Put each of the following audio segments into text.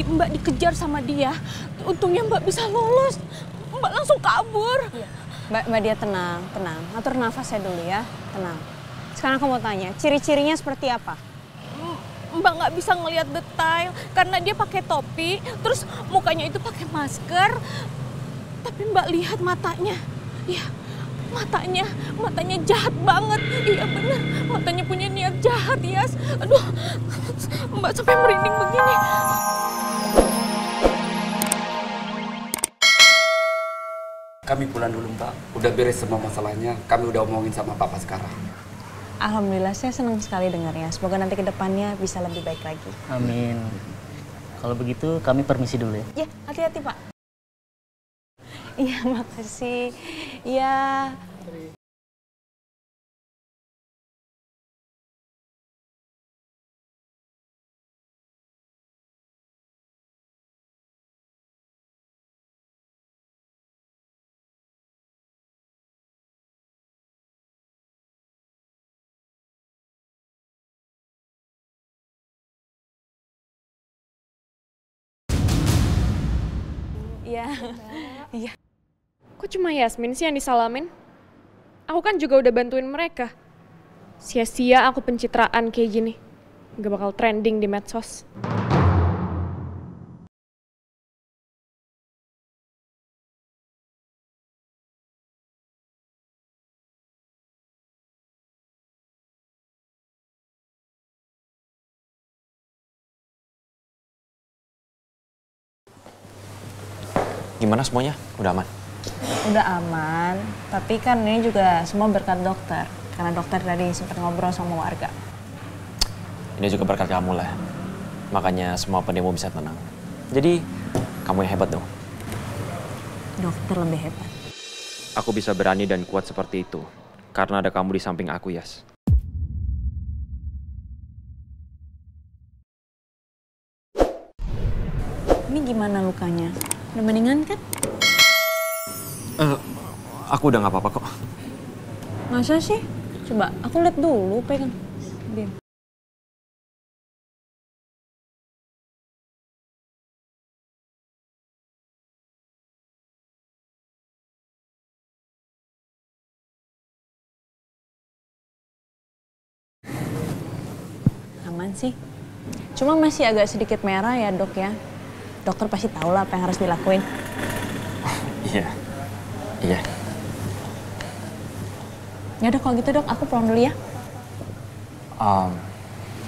Mbak dikejar sama dia. Untungnya Mbak bisa lolos. Mbak langsung kabur. Iya. Mbak Dia tenang, tenang. Atur nafasnya dulu ya, tenang. Sekarang aku mau tanya, ciri-cirinya seperti apa? Mbak nggak bisa ngelihat detail karena dia pakai topi, terus mukanya itu pakai masker. Tapi Mbak lihat matanya, ya matanya jahat banget. Iya benar, matanya punya niat jahat, Yas. Aduh, Mbak sampai merinding begini. Kami pulang dulu Mbak, udah beres semua masalahnya, kami udah omongin sama Papa sekarang. Alhamdulillah, saya senang sekali dengarnya. Semoga nanti ke depannya bisa lebih baik lagi. Amin. Kalau begitu kami permisi dulu ya. Ya, hati-hati Pak. Iya, makasih. Iya. Iya. Iya. Kok cuma Yasmin sih yang disalamin? Aku kan juga udah bantuin mereka. Sia-sia aku pencitraan kayak gini. Gak bakal trending di medsos. Gimana semuanya? Udah aman? Udah aman, tapi kan ini juga semua berkat dokter. Karena dokter tadi sempat ngobrol sama warga. Ini juga berkat kamu lah. Makanya semua pendemo bisa tenang. Jadi, kamu yang hebat dong. Dokter lebih hebat. Aku bisa berani dan kuat seperti itu. Karena ada kamu di samping aku, Yas. Ini gimana lukanya? Udah mendingan kan? Aku udah gak apa-apa kok. Masa sih? Coba aku lihat dulu, pegang. Diam. Aman sih. Cuma masih agak sedikit merah ya dok ya. Dokter pasti tahu lah apa yang harus dilakuin. Iya. Iya. Ya udah kalau gitu dok, aku pulang dulu ya.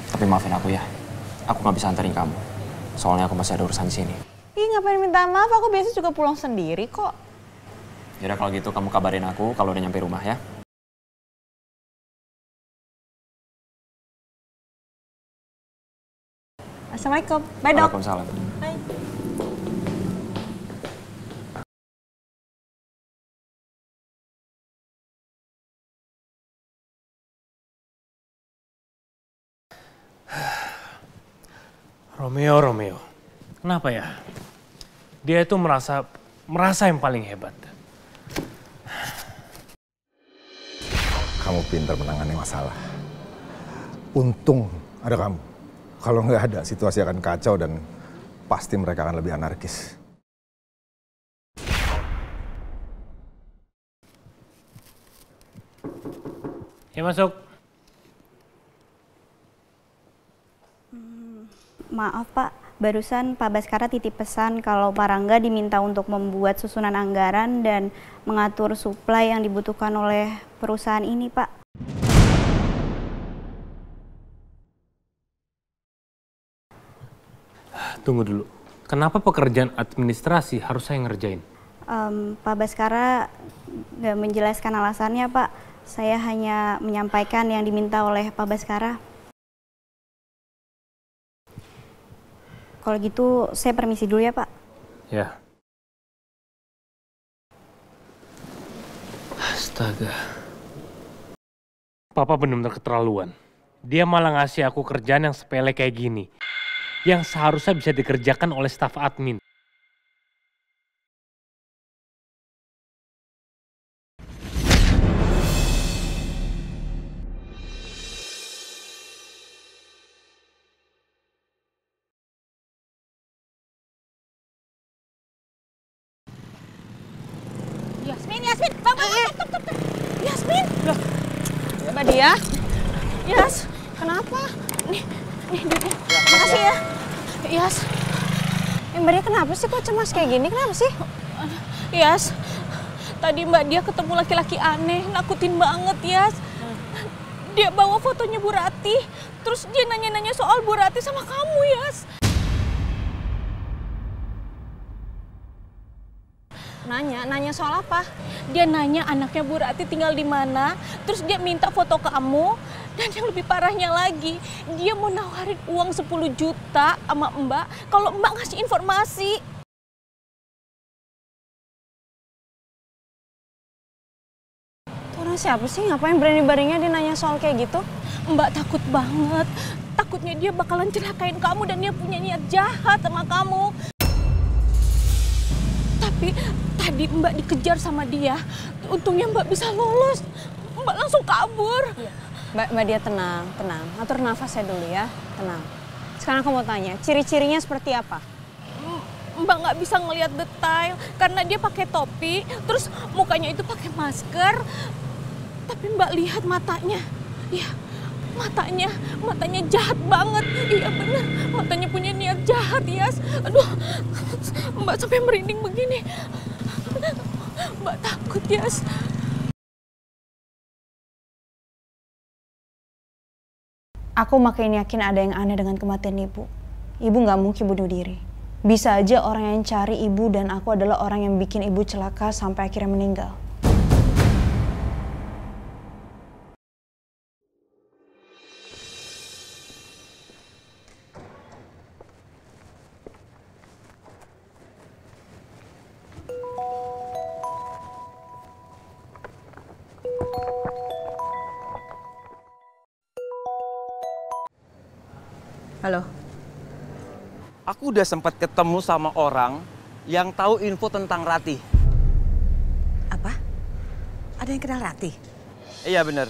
Tapi maafin aku ya. Aku gak bisa anterin kamu. Soalnya aku masih ada urusan di sini. Ih ngapain minta maaf, aku biasa juga pulang sendiri kok. Yaudah kalau gitu kamu kabarin aku kalau udah nyampe rumah ya. Assalamualaikum. Bye dok. Waalaikumsalam. Bye. Romeo. Kenapa ya? Dia itu merasa yang paling hebat. Kamu pintar menangani masalah. Untung ada kamu. Kalau nggak ada, situasi akan kacau dan pasti mereka akan lebih anarkis. Ya masuk. Maaf Pak, barusan Pak Baskara titip pesan kalau Pak Rangga diminta untuk membuat susunan anggaran dan mengatur suplai yang dibutuhkan oleh perusahaan ini Pak. Tunggu dulu. Kenapa pekerjaan administrasi harus saya ngerjain? Pak Baskara nggak menjelaskan alasannya Pak. Saya hanya menyampaikan yang diminta oleh Pak Baskara. Kalau gitu saya permisi dulu ya Pak. Ya. Astaga. Papa benar-benar keterlaluan. Dia malah ngasih aku kerjaan yang sepele kayak gini. Yang seharusnya bisa dikerjakan oleh staf admin. Yasmin. Mbak Dia, Yas. kenapa? Nih duitnya. Makasih ya. Yas. Mbak Dia kenapa sih kok cemas kayak gini? Kenapa sih? Yas. Tadi Mbak Dia ketemu laki-laki aneh, nakutin banget, Yas. Dia bawa fotonya Bu Rati, terus dia nanya-nanya soal Bu Rati sama kamu, Yas. Nanya soal apa? Dia nanya anaknya Bu Rati tinggal di mana, terus dia minta foto kamu, dan yang lebih parahnya lagi, dia mau nawarin uang 10 juta sama Mbak kalau Mbak ngasih informasi. Orang siapa sih? Ngapain berani-beraninya dia nanya soal kayak gitu? Mbak takut banget, takutnya dia bakalan celakain kamu dan dia punya niat jahat sama kamu. Tapi tadi Mbak dikejar sama dia, untungnya Mbak bisa lolos. Mbak langsung kabur. Mbak Dia tenang. Atur nafasnya dulu ya, tenang. Sekarang aku mau tanya, ciri-cirinya seperti apa? Mbak nggak bisa ngelihat detail karena dia pakai topi, terus mukanya itu pakai masker. Tapi Mbak lihat matanya, ya matanya jahat banget. Iya bener, matanya punya niat jahat, Yas. Aduh, Mbak sampai merinding begini. Mbak takut, Yas. Aku makin yakin ada yang aneh dengan kematian ibu. Ibu nggak mungkin bunuh diri. Bisa aja orang yang cari ibu dan aku adalah orang yang bikin ibu celaka sampai akhirnya meninggal. Halo. Aku udah sempat ketemu sama orang yang tahu info tentang Rati. Apa? Ada yang kenal Rati? Iya bener.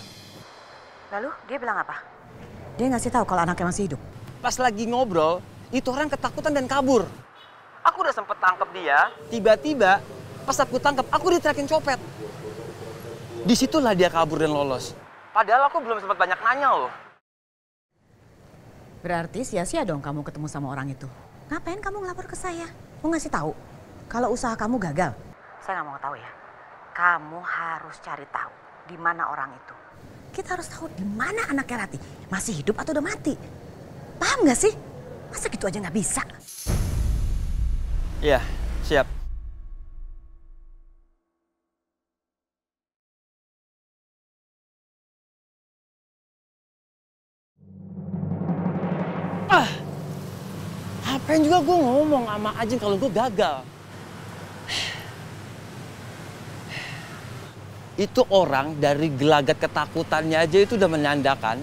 Lalu dia bilang apa? Dia ngasih tahu kalau anaknya masih hidup. Pas lagi ngobrol, itu orang ketakutan dan kabur. Aku udah sempet tangkep dia, tiba-tiba pas aku tangkep, aku diterakin copet. Disitulah dia kabur dan lolos. Padahal aku belum sempat banyak nanya loh. Berarti sia-sia dong kamu ketemu sama orang itu. Ngapain kamu ngelapor ke saya? Mau ngasih tahu kalau usaha kamu gagal? Saya nggak mau tahu ya. Kamu harus cari tahu di mana orang itu. Kita harus tahu di mana anaknya Rati. Masih hidup atau udah mati? Paham nggak sih? Masa gitu aja nggak bisa? Iya, siap. Ngapain juga gue ngomong sama Ajeng kalau gue gagal. Itu orang dari gelagat ketakutannya aja itu udah menandakan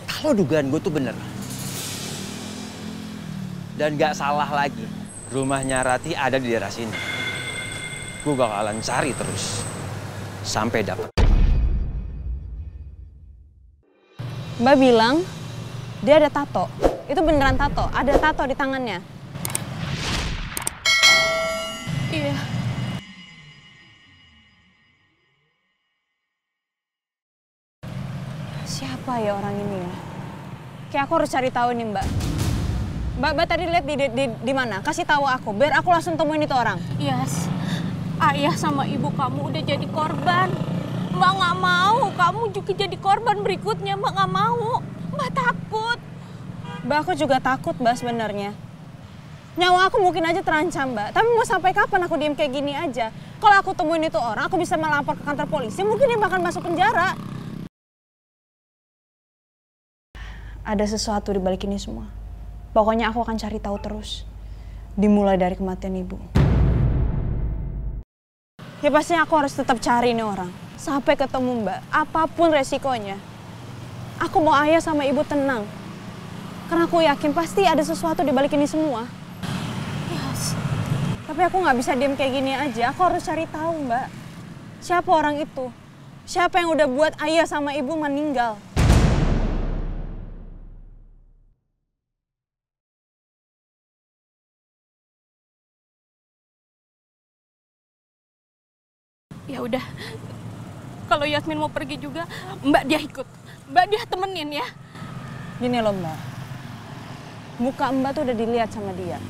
kalau dugaan gue tuh bener. Dan gak salah lagi, rumahnya Rati ada di daerah sini. Gue bakalan cari terus sampai dapat. Mbak bilang dia ada tato. Itu beneran tato, ada tato di tangannya. Iya. Siapa ya orang ini ya? Kayak aku harus cari tahu nih Mbak. Mbak tadi lihat di mana? Kasih tahu aku, biar aku langsung temuin itu orang. Yas, ayah sama ibu kamu udah jadi korban. Mbak nggak mau, kamu juga jadi korban berikutnya. Mbak nggak mau, Mbak takut. Mbak aku juga takut Mbak sebenarnya. Nyawa aku mungkin aja terancam Mbak. Tapi mau sampai kapan aku diem kayak gini aja? Kalau aku temuin itu orang, aku bisa melapor ke kantor polisi. Mungkin dia bakal masuk penjara. Ada sesuatu di balik ini semua. Pokoknya aku akan cari tahu terus. Dimulai dari kematian ibu. Ya pasti aku harus tetap cari ini orang. Sampai ketemu Mbak. Apapun resikonya. Aku mau ayah sama ibu tenang. Karena aku yakin pasti ada sesuatu di balik ini semua. Yes. Tapi aku nggak bisa diem kayak gini aja. Aku harus cari tahu, Mbak. Siapa orang itu? Siapa yang udah buat ayah sama ibu meninggal? Ya udah, kalau Yasmin mau pergi juga, Mbak dia ikut. Mbak dia temenin ya. Gini loh Mbak, muka Mbak tuh udah dilihat sama dia.